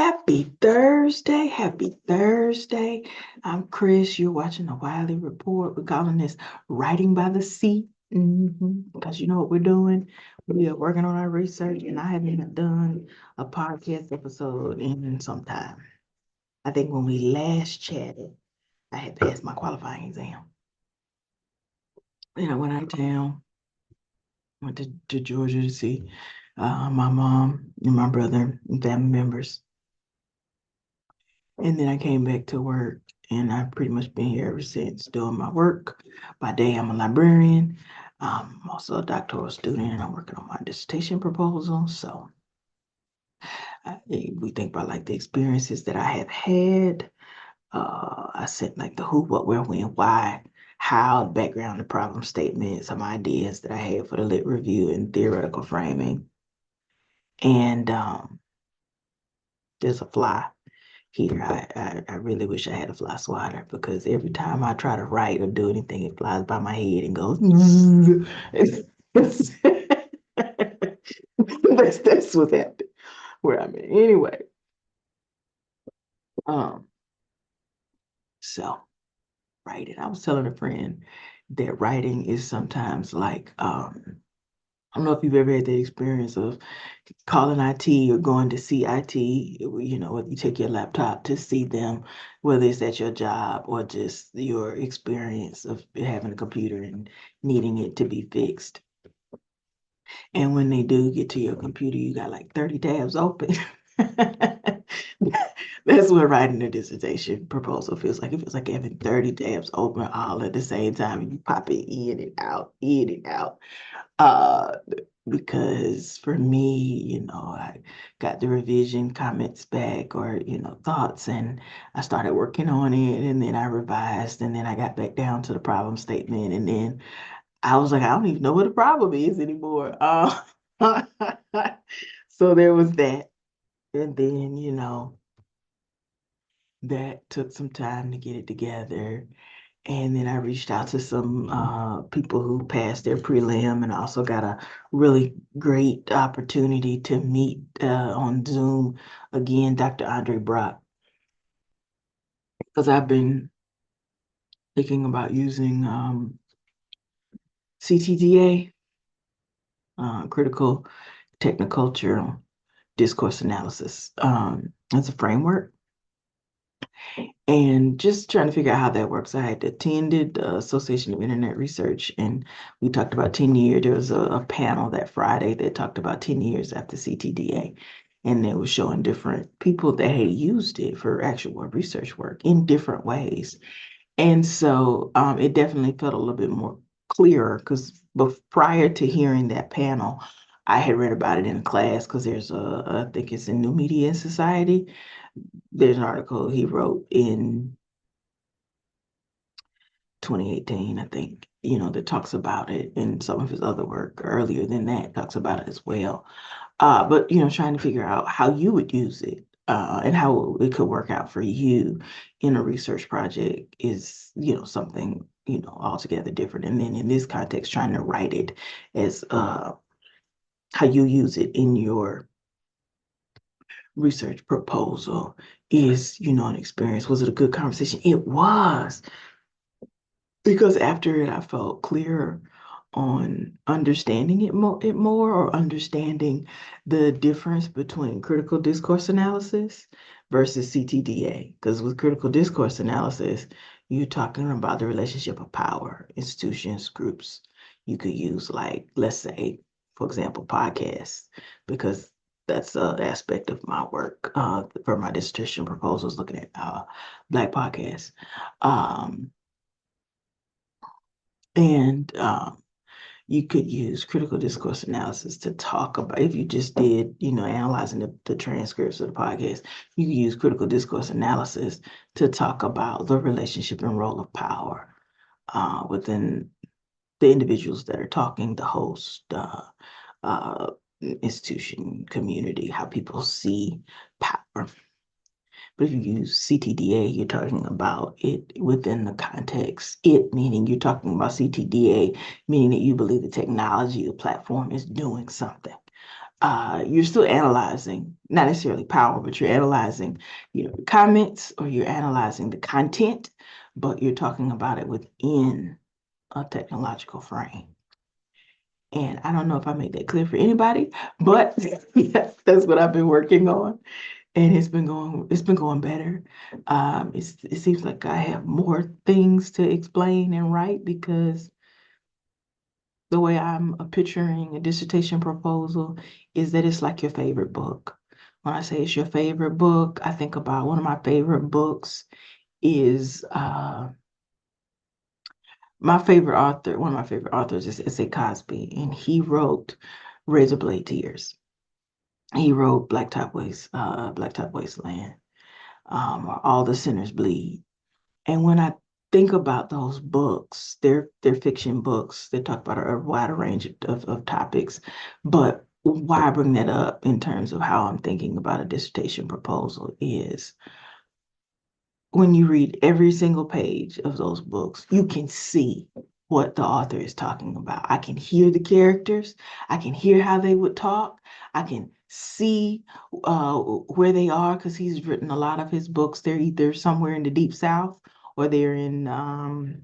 Happy Thursday. Happy Thursday. I'm Chris. You're watching the Wiley Report. We're calling this Writing by the Sea. Because you know what we're doing? We are working on our research, and I haven't even done a podcast episode in some time. I think when we last chatted, I had passed my qualifying exam. And I went out of town, went to Georgia to see my mom and my brother and family members. And then I came back to work, and I've pretty much been here ever since doing my work. By day, I'm a librarian. I'm also a doctoral student, and I'm working on my dissertation proposal. So we think about like the experiences that I have had. I said like the who, what, where, when, why, how, background, the problem statement, some ideas that I had for the lit review and theoretical framing. And there's a fly here. I really wish I had a fly swatter because every time I try to write or do anything, it flies by my head and goes. That's what's happening where I'm at. Anyway, um, so writing. I was telling a friend that writing is sometimes like I don't know if you've ever had the experience of calling IT or going to see IT, whether you take your laptop to see them, whether it's at your job or just your experience of having a computer and needing it to be fixed. And when they do get to your computer, you got like 30 tabs open. That's what writing a dissertation proposal feels like. It feels like having 30 tabs open all at the same time and you pop it in and out, in and out. Uh, because for me, I got the revision comments back or, thoughts, and I started working on it, and then I revised, and then I got back down to the problem statement, and then I was like, I don't even know what the problem is anymore. So there was that. And then, that took some time to get it together. And then I reached out to some people who passed their prelim and also got a really great opportunity to meet on Zoom again, Dr. Andre Brock, because I've been thinking about using CTDA, critical technocultural discourse analysis, as a framework. And just trying to figure out how that works. I had attended the Association of Internet Research, and we talked about 10 years. There was a panel that Friday that talked about 10 years after CTDA, and they were showing different people that had used it for actual research work in different ways. And so it definitely felt a little bit more clearer because prior to hearing that panel, I had read about it in class because I think it's in New Media and Society. There's an article he wrote in 2018, I think, that talks about it, and some of his other work earlier than that talks about it as well. But trying to figure out how you would use it, and how it could work out for you in a research project is, something, altogether different. And then in this context, trying to write it as how you use it in your research proposal is, an experience. Was it a good conversation? It was. Because after it, I felt clearer on understanding it more, or understanding the difference between critical discourse analysis versus CTDA. Because with critical discourse analysis, you're talking about the relationship of power, institutions, groups. You could use, like, let's say, for example, podcasts, because that's an aspect of my work for my dissertation proposals, looking at Black podcasts. Um, and you could use critical discourse analysis to talk about, if you just did, analyzing the transcripts of the podcast, you could use critical discourse analysis to talk about the relationship and role of power within the individuals that are talking, the host, uh, institution, community, how people see power. But if you use CTDA, you're talking about it within the context. It meaning you're talking about CTDA, meaning that you believe the technology, the platform is doing something. you're still analyzing, not necessarily power, but you're analyzing, comments, or you're analyzing the content, but you're talking about it within a technological frame. And I don't know if I made that clear for anybody, but yes, that's what I've been working on. And it's been going better. It seems like I have more things to explain and write because the way I'm picturing a dissertation proposal is that it's like your favorite book. When I say it's your favorite book, I think about one of my favorite books is one of my favorite authors is S.A. Cosby, and he wrote Razor Blade Tears. He wrote Blacktop Wasteland, or All the Sinners Bleed. And when I think about those books, they're fiction books. They talk about a wider range of topics. But why I bring that up in terms of how I'm thinking about a dissertation proposal is when you read every single page of those books, you can see what the author is talking about. I can hear the characters. I can hear how they would talk. I can see where they are because he's written a lot of his books. They're either somewhere in the deep South or they're in and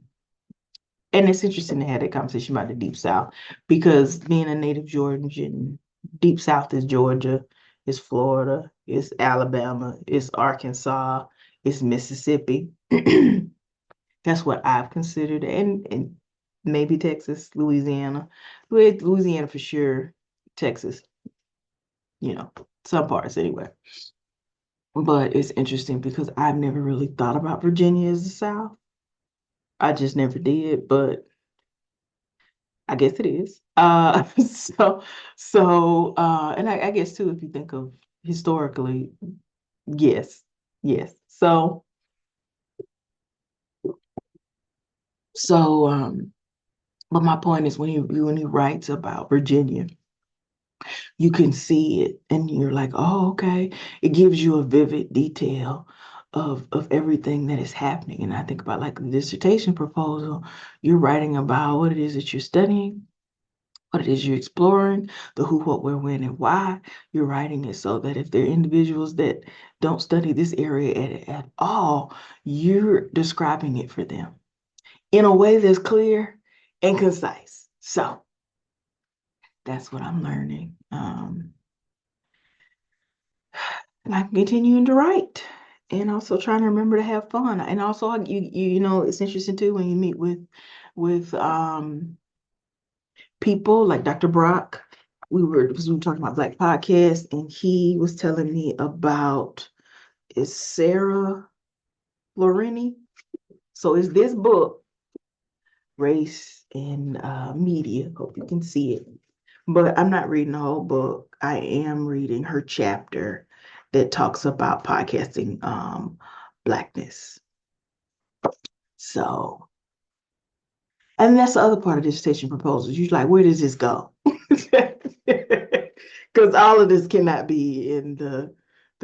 it's interesting to have that conversation about the deep South because being a native Georgian, deep South is Georgia, is Florida, is Alabama, is Arkansas, is Mississippi. That's what I've considered, and maybe Texas, Louisiana, Louisiana for sure, Texas, some parts anyway. But it's interesting because I've never really thought about Virginia as the South. I just never did, but I guess it is. And I guess too, if you think of historically, yes, yes. So, but my point is when he writes about Virginia, you can see it and you're like, oh, okay. It gives you a vivid detail of everything that is happening. And I think about like the dissertation proposal, you're writing about what it is that you're studying, what it is you're exploring, the who, what, where, when, and why. You're writing it so that if there are individuals that don't study this area at all, you're describing it for them in a way that's clear and concise. So that's what I'm learning. And I'm continuing to write and also trying to remember to have fun. And also it's interesting too when you meet with people like Dr. Brock. We were talking about Black podcasts, and he was telling me about is Sarah Florini. So it's this book, Race and Media. Hope you can see it. But I'm not reading the whole book. I am reading her chapter that talks about podcasting Blackness. So, and that's the other part of dissertation proposals. You're like, where does this go? Because all of this cannot be in the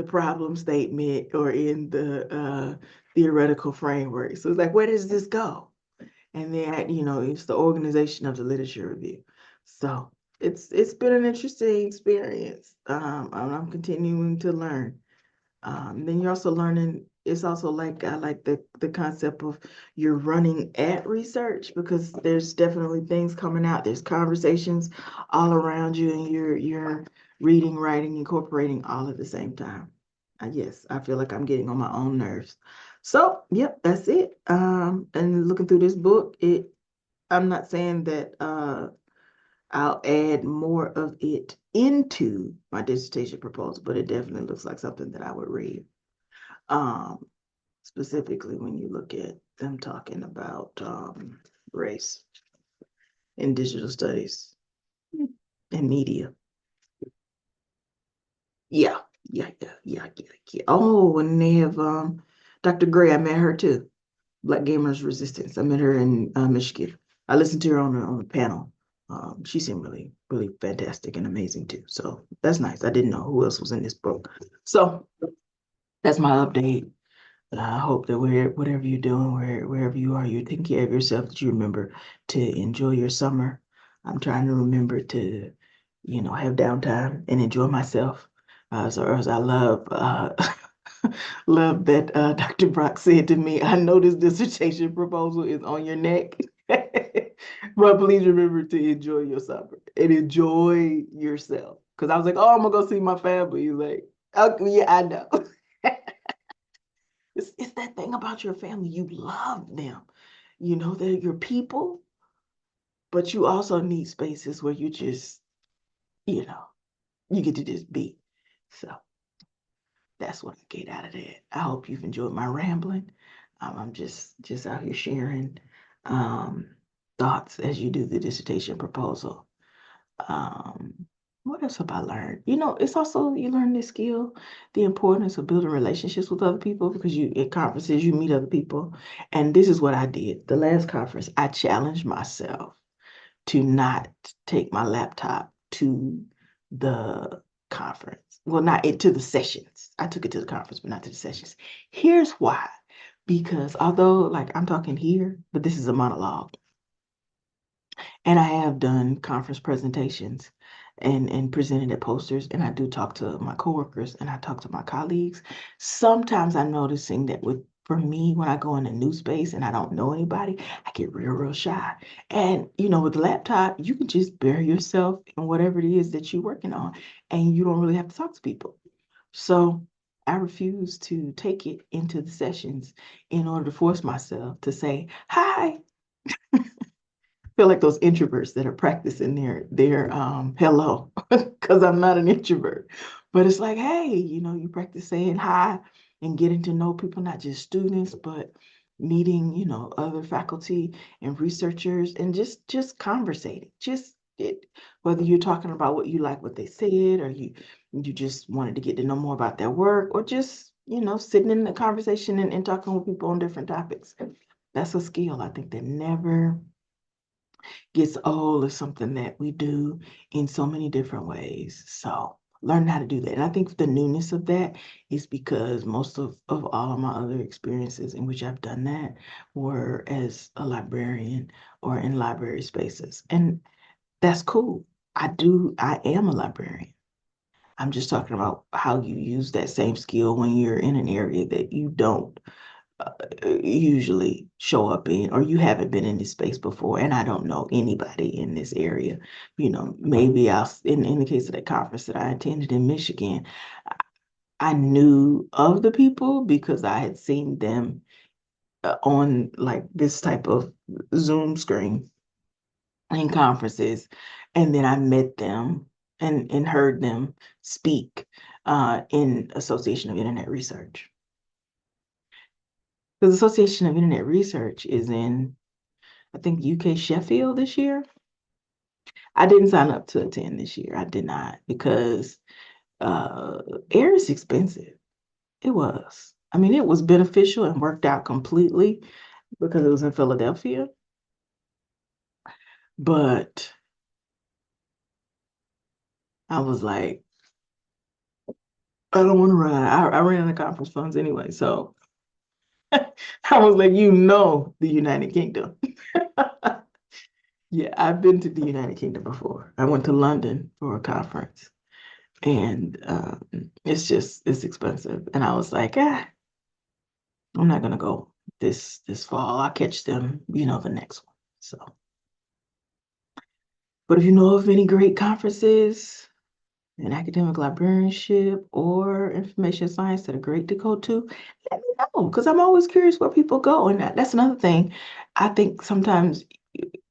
problem statement or in the theoretical framework. So it's like, where does this go? And then, it's the organization of the literature review. So it's been an interesting experience. And I'm continuing to learn. Then you're also learning, it's also like I like the concept of you're running at research because there's definitely things coming out. There's conversations all around you and you're reading, writing, incorporating all at the same time. Yes, I feel like I'm getting on my own nerves. So, yep, that's it. And looking through this book, I'm not saying that I'll add more of it into my dissertation proposal, but it definitely looks like something that I would read. Um, Specifically when you look at them talking about race in digital studies and media. Yeah, yeah. Oh, and they have Dr. Gray. I met her too. Black Gamers Resistance. I met her in Michigan. I listened to her on the panel. She seemed really, really fantastic and amazing too. So that's nice. I didn't know who else was in this book. So that's my update. I hope that whatever you're doing, wherever you are, you're taking care of yourself, that you remember to enjoy your summer. I'm trying to remember to have downtime and enjoy myself. So as I love love that Dr. Brock said to me, I know this dissertation proposal is on your neck, but please remember to enjoy your summer and enjoy yourself. Because I was like, oh, I'm gonna go see my family. He's like, oh, yeah, I know. It's that thing about your family. You love them. They're your people, but you also need spaces where you just, you know, you get to just be. So that's what I get out of that. I hope you've enjoyed my rambling. I'm just out here sharing um, thoughts as you do the dissertation proposal. Um, what else have I learned? It's also you learn this skill, the importance of building relationships with other people because you at conferences you meet other people. And this is what I did. The last conference, I challenged myself to not take my laptop to the conference. Well, not to the sessions. I took it to the conference, but not to the sessions. Here's why. Because although, like, I'm talking here, but this is a monologue, and I have done conference presentations and presented at posters, and I do talk to my coworkers and I talk to my colleagues. Sometimes I'm noticing that for me, when I go in a new space and I don't know anybody, I get real shy. And with the laptop, you can just bury yourself in whatever it is that you're working on, and you don't really have to talk to people. So I refuse to take it into the sessions in order to force myself to say, hi, feel like those introverts that are practicing their hello because I'm not an introvert. But it's like, hey, you practice saying hi and getting to know people, not just students, but meeting, other faculty and researchers and just conversating. Whether you're talking about what you like what they said or you just wanted to get to know more about their work or just, sitting in the conversation and talking with people on different topics. That's a skill I think that never gets old is something that we do in so many different ways. So learn how to do that. And I think the newness of that is because most of all of my other experiences in which I've done that were as a librarian or in library spaces. And that's cool. I am a librarian. I'm just talking about how you use that same skill when you're in an area that you don't uh, usually show up in, or you haven't been in this space before, and I don't know anybody in this area. Maybe in the case of that conference that I attended in Michigan, I knew of the people because I had seen them on like this type of Zoom screen in conferences, and then I met them and heard them speak in Association of Internet Research. The Association of Internet Research is in, I think, UK Sheffield this year. I didn't sign up to attend this year. I did not because air is expensive. It was. I mean, it was beneficial and worked out completely because it was in Philadelphia. But I was like, I don't want to run. I ran out of conference funds anyway. So I was like, the United Kingdom. Yeah, I've been to the United Kingdom before. I went to London for a conference. And it's expensive. And I was like, I'm not gonna go this fall. I'll catch them, the next one. So, but if you know of any great conferences in academic librarianship or information science that are great to go to, let me know because I'm always curious where people go. And that's another thing. I think sometimes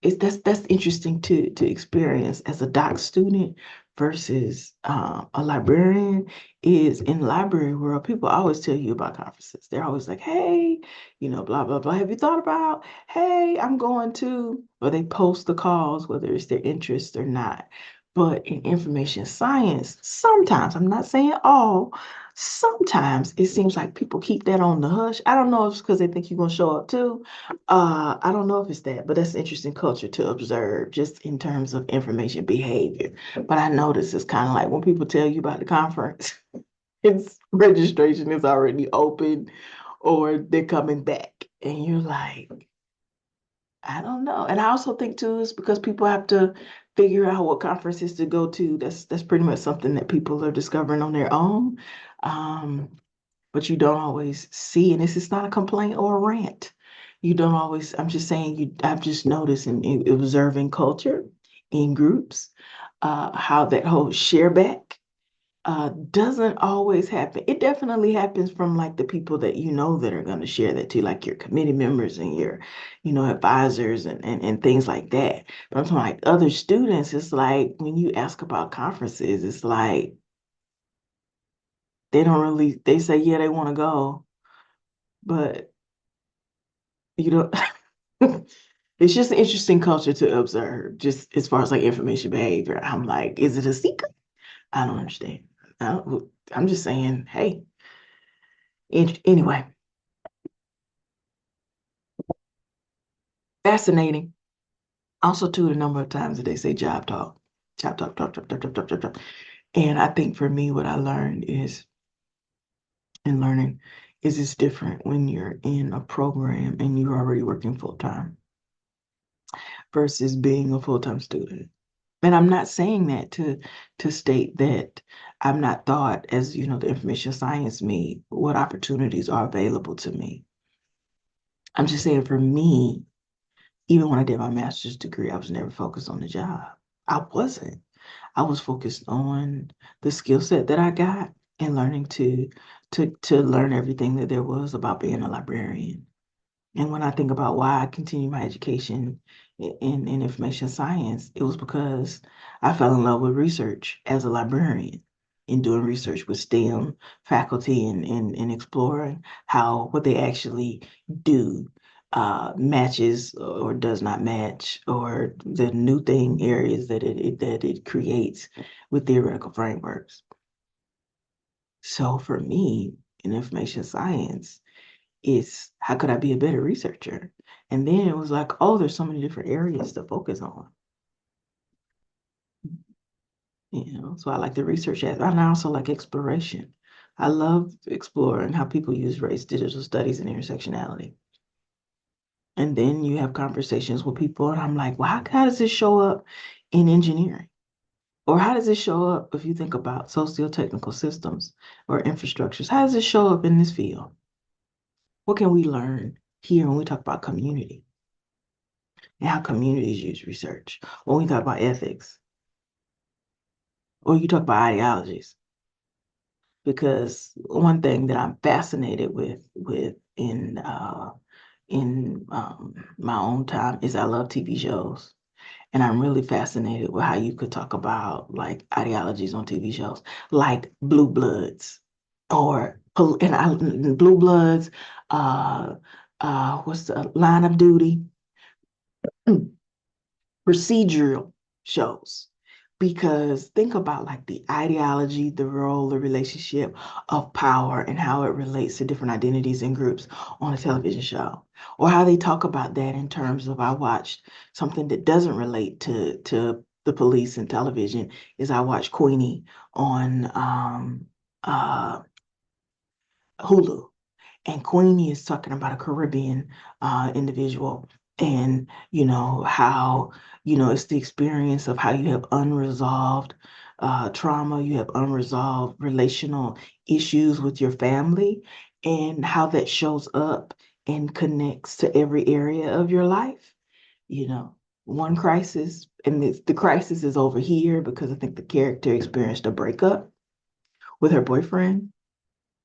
that's interesting to experience as a doc student versus a librarian is in the library world. People always tell you about conferences. They're always like, hey, blah, blah, blah. Have you thought about, hey, I'm going to, or they post the calls, whether it's their interest or not. But in information science, sometimes, I'm not saying all, sometimes it seems like people keep that on the hush. I don't know if it's because they think you're going to show up too. I don't know if it's that, but that's interesting culture to observe just in terms of information behavior. But I notice it's kind of like when people tell you about the conference, its registration is already open or they're coming back. And you're like, I don't know. And I also think too is because people have to figure out what conferences to go to. That's pretty much something that people are discovering on their own. But you don't always see, and this is not a complaint or a rant. You don't always, I'm just saying I've just noticed in observing culture in groups, how that whole share back doesn't always happen. It definitely happens from like the people that you know that are going to share that too, like your committee members and your, advisors and things like that. But I'm talking like other students, it's like when you ask about conferences, it's like they don't really, they say, yeah, they want to go, but you don't. It's just an interesting culture to observe, just as far as like information behavior. I'm like, is it a secret? I don't understand. I'm just saying, hey, anyway, fascinating. Also, too, the number of times that they say job talk, talk. And I think for me, what I learned is in learning is it's different when you're in a program and you're already working full time versus being a full-time student. And I'm not saying that to state that I'm not thought as, the information science me, what opportunities are available to me. I'm just saying for me, even when I did my master's degree, I was never focused on the job. I wasn't. I was focused on the skill set that I got and learning to learn everything that there was about being a librarian. And when I think about why I continued my education in information science, it was because I fell in love with research as a librarian in doing research with STEM faculty and exploring how what they actually do matches or does not match, or the new thing areas that it creates with theoretical frameworks. So for me, in information science, is how could I be a better researcher? And then it was like, oh, there's so many different areas to focus on. So I like the research and I also like exploration. I love exploring how people use race, digital studies, and intersectionality. And then you have conversations with people, and I'm like, well, how does this show up in engineering? Or how does it show up if you think about socio-technical systems or infrastructures? How does it show up in this field? What can we learn here when we talk about community and how communities use research? When we talk about ethics, or you talk about ideologies, because one thing that I'm fascinated with in my own time is I love TV shows. And I'm really fascinated with how you could talk about like ideologies on TV shows, like Blue Bloods, or Blue Bloods, uh, what's the Line of Duty, procedural shows. Because think about like the ideology, the role, the relationship of power and how it relates to different identities and groups on a television show. Or how they talk about that in terms of I watched something that doesn't relate to the police and television is I watched Queenie on uh Hulu. And Queenie is talking about a Caribbean individual, and how it's the experience of how you have unresolved trauma, you have unresolved relational issues with your family, and how that shows up and connects to every area of your life. You know, one crisis, and the crisis is over here because I think the character experienced a breakup with her boyfriend,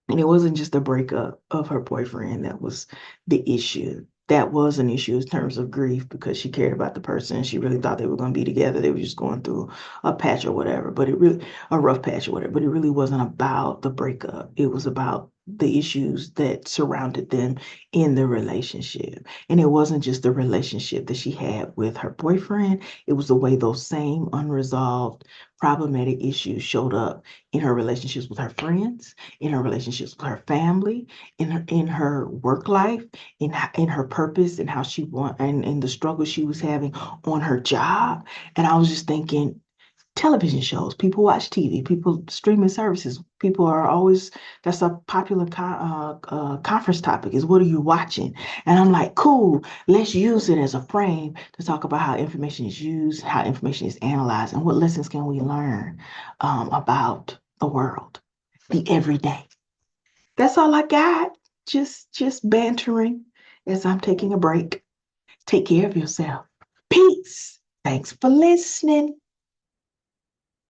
and it wasn't just a breakup of her boyfriend that was the issue. That was an issue in terms of grief because she cared about the person. She really thought they were going to be together. They were just going through a patch or whatever, but a rough patch or whatever. But it really wasn't about the breakup. It was about the issues that surrounded them in the relationship. And it wasn't just the relationship that she had with her boyfriend, it was the way those same unresolved problematic issues showed up in her relationships with her friends, in her relationships with her family, in her work life, in her purpose and how she want and the struggle she was having on her job. And I was just thinking, television shows. People watch TV. People streaming services. People are always, that's a popular conference topic is what are you watching? And I'm like, cool, let's use it as a frame to talk about how information is used, how information is analyzed, and what lessons can we learn about the world, the everyday. That's all I got. Just bantering as I'm taking a break. Take care of yourself. Peace. Thanks for listening.